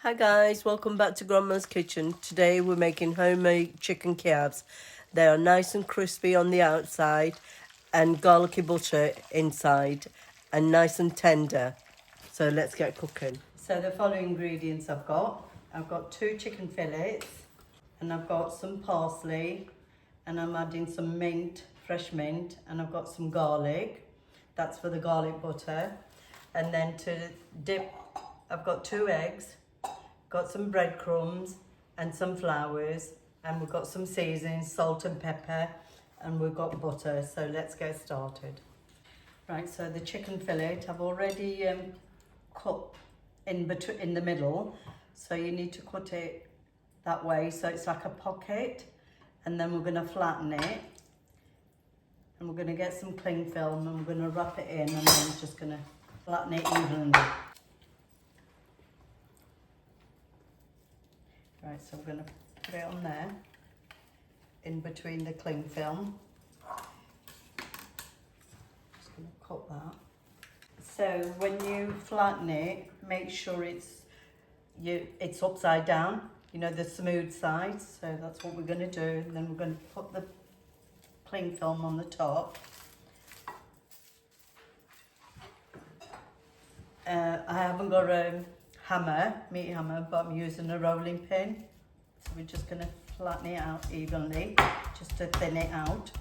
Hi guys, welcome back to Grandma's Kitchen. Today we're making homemade chicken Kievs. They are nice and crispy on the outside and garlicky butter inside and nice and tender. So let's get cooking. So the following ingredients I've got 2 chicken fillets and I've got some parsley and I'm adding some mint, fresh mint, and I've got some garlic. That's for the garlic butter. And then to dip, I've got 2 eggs. Got some breadcrumbs and some flours, and we've got some seasonings, salt and pepper, and we've got butter. So let's get started. Right, so the chicken fillet I've already cut in the middle, so you need to cut it that way so it's like a pocket, and then we're going to flatten it, and we're going to get some cling film and we're going to wrap it in, and then we're just going to flatten it evenly. Right, so we're going to put it on there, in between the cling film. Just going to cut that. So when you flatten it, make sure it's upside down, you know, the smooth side. So that's what we're going to do. And then we're going to put the cling film on the top. I haven't got a meat hammer, but I'm using a rolling pin. So we're just going to flatten it out evenly, just to thin it out.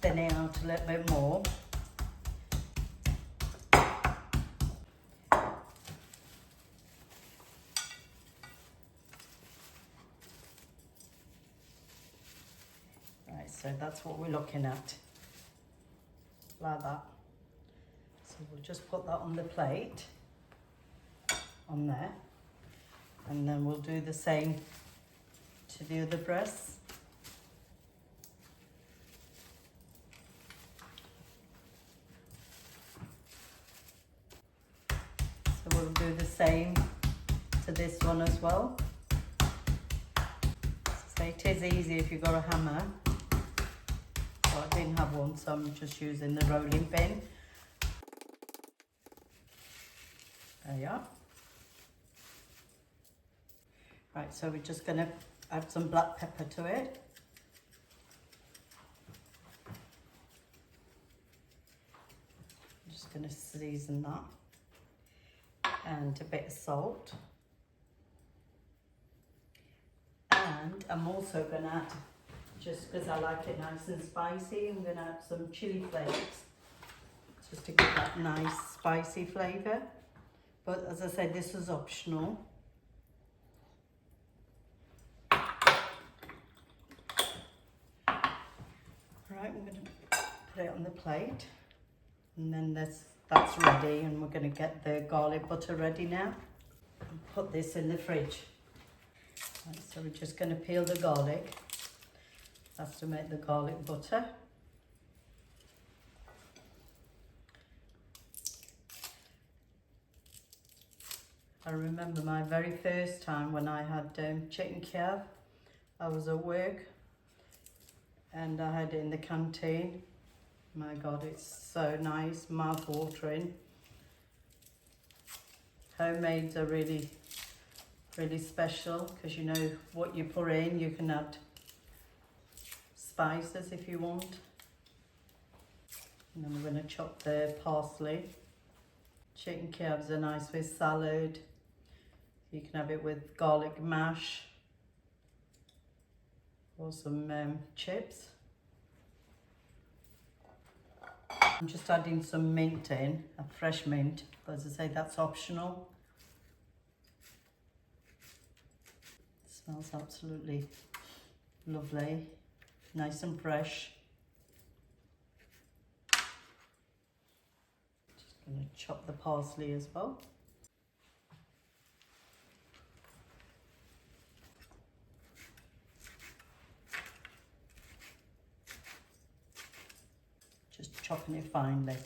Thin it out a little bit more. Right, so that's what we're looking at. Like that. So we'll just put that on the plate, on there, and then we'll do the same to the other breasts. So we'll do the same to this one as well. So it is easy if you've got a hammer. Well, I didn't have one, so I'm just using the rolling pin. There you are. Right, so we're just going to add some black pepper to it. I'm just going to season that. And a bit of salt. And I'm also going to add, just because I like it nice and spicy, I'm going to add some chili flakes, just to give that nice spicy flavour. But as I said, this is optional. Right, we're going to put it on the plate, and then that's ready, and we're going to get the garlic butter ready now. And put this in the fridge. Right, so we're just going to peel the garlic. That's to make the garlic butter. I remember my very first time when I had Chicken Kiev. I was at work and I had it in the canteen. My God, it's so nice, mouth-watering. Homemades are really, really special because you know what you put in. You can add spices if you want. And then we're going to chop the parsley. Chicken Kievs are nice with salad. You can have it with garlic mash or some chips. I'm just adding some mint in, a fresh mint, but as I say, that's optional. It smells absolutely lovely, nice and fresh. Just going to chop the parsley as well. Just chopping it finely.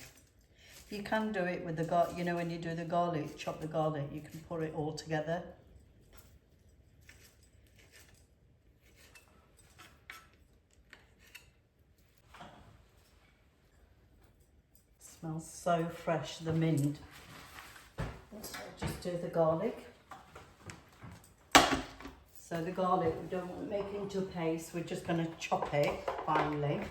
You can do it with the garlic, you know, when you do the garlic, chop the garlic, you can put it all together. Smells so fresh, the mint. So just do the garlic. So the garlic, we don't want to make it into a paste, we're just going to chop it finely.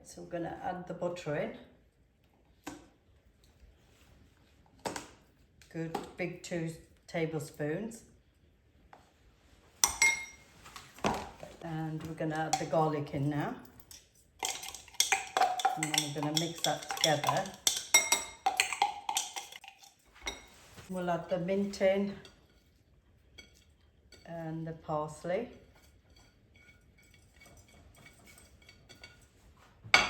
So we're going to add the butter in. Good big 2 tablespoons. And we're going to add the garlic in now. And then we're going to mix that together. We'll add the mint in and the parsley. And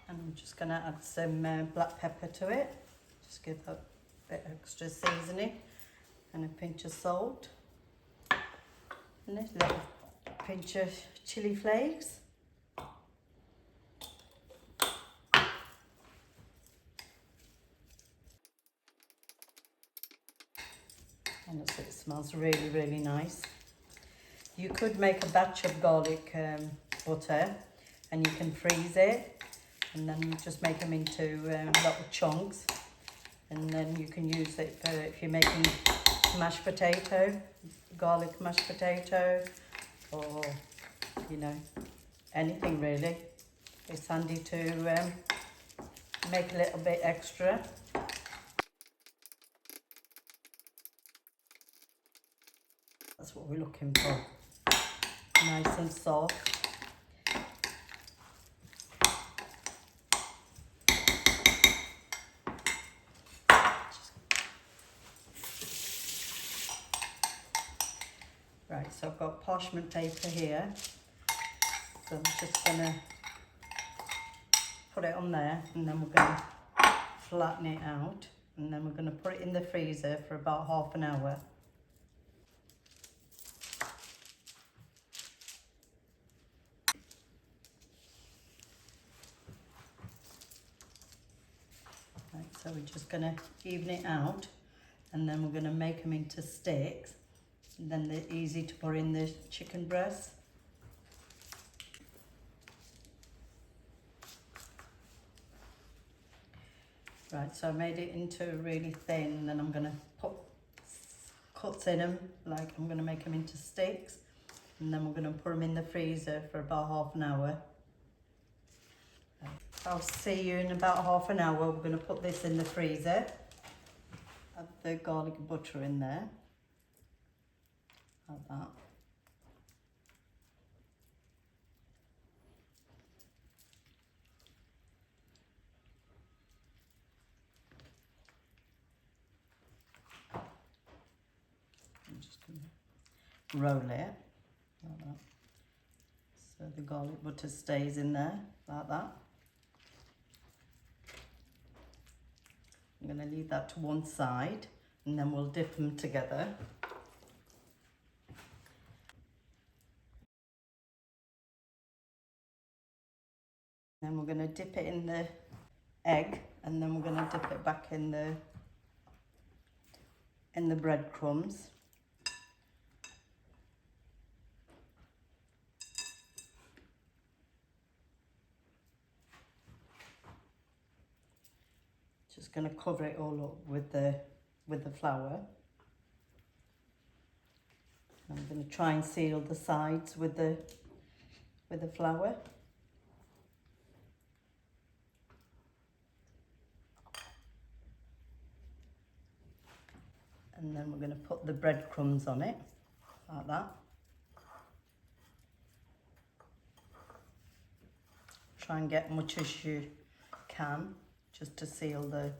I'm just going to add some black pepper to it. Just give that a bit extra seasoning and a pinch of salt. And a little pinch of chili flakes. Honestly, it smells really, really nice. You could make a batch of garlic butter and you can freeze it and then you just make them into little chunks, and then you can use it for if you're making mashed potato, garlic mashed potato, or you know, anything really. It's handy to make a little bit extra. That's what we're looking for. Nice and soft. Right, so I've got parchment paper here. So I'm just going to put it on there, and then we're going to flatten it out, and then we're going to put it in the freezer for about half an hour. Right, so we're just going to even it out, and then we're going to make them into sticks, and then they're easy to put in the chicken breast. Right, so I made it into really thin, and then I'm going to put cuts in them, like I'm going to make them into sticks, and then we're going to put them in the freezer for about half an hour. I'll see you in about half an hour. We're going to put this in the freezer. Add the garlic and butter in there, like that. I'm just going to roll it like that, so the garlic butter stays in there like that. I'm going to leave that to one side, and then we'll dip them together. Then we're going to dip it in the egg, and then we're going to dip it back in the breadcrumbs. Just going to cover it all up with the flour. I'm going to try and seal the sides with the flour. And then we're going to put the breadcrumbs on it, like that. Try and get much as you can, just to seal the...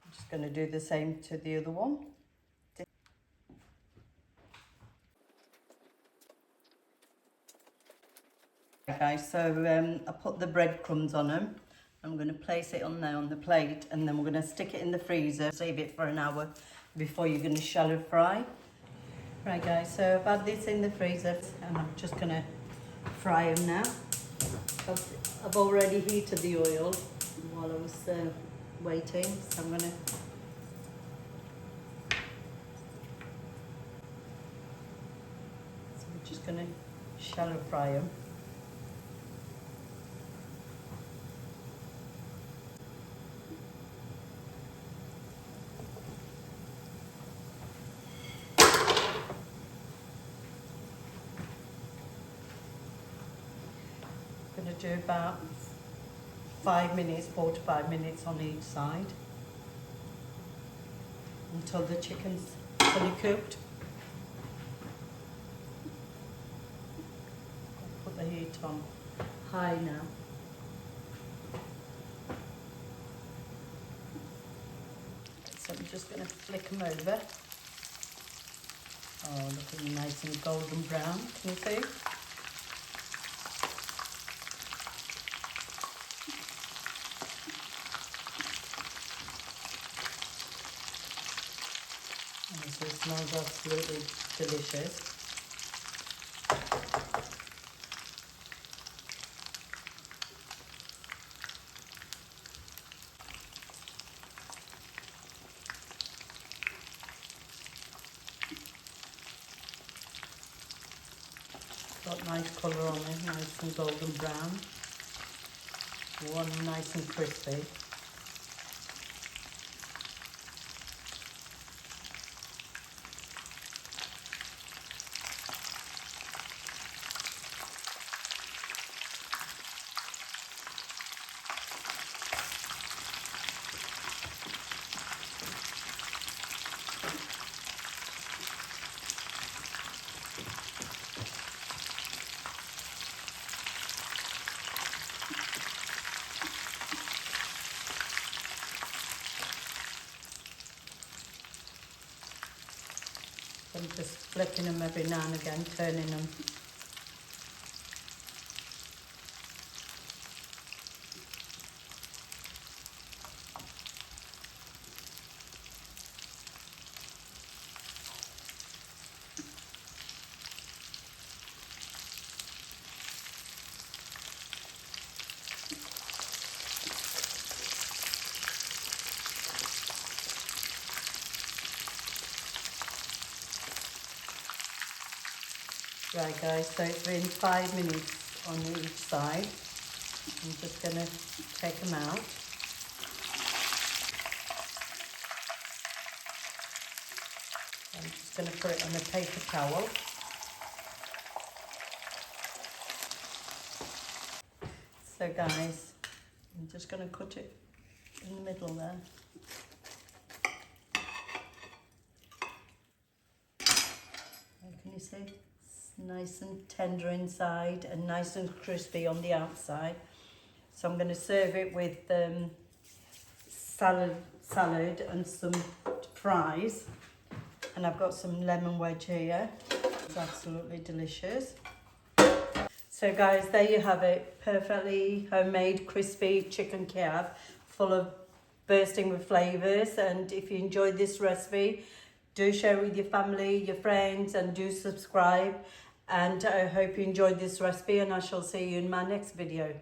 I'm just going to do the same to the other one. Guys, so I put the breadcrumbs on them. I'm going to place it on there on the plate, and then we're going to stick it in the freezer, save it for an hour, before you're going to shallow fry. Right guys, so I've had this in the freezer and I'm just going to fry them now. I've already heated the oil while I was waiting, so I'm going to just going to shallow fry them. I'm going to do about 5 minutes, 4 to 5 minutes on each side until the chicken's fully cooked. I'll put the heat on high now. So I'm just going to flick them over. Oh, looking nice and golden brown, can you see? And so it smells absolutely delicious. Got nice colour on it, nice and golden brown. One nice and crispy. I'm just flicking them every now and again, turning them. Right guys, so it's been 5 minutes on each side. I'm just going to take them out. I'm just going to put it on a paper towel. So guys, I'm just going to cut it in the middle there. Can you see? Nice and tender inside and nice and crispy on the outside. So I'm going to serve it with salad and some fries, and I've got some lemon wedge here. It's absolutely delicious. So guys, there you have it, perfectly homemade crispy chicken Kiev, full of bursting with flavors. And if you enjoyed this recipe, do share with your family, your friends, and do subscribe. And I hope you enjoyed this recipe, and I shall see you in my next video.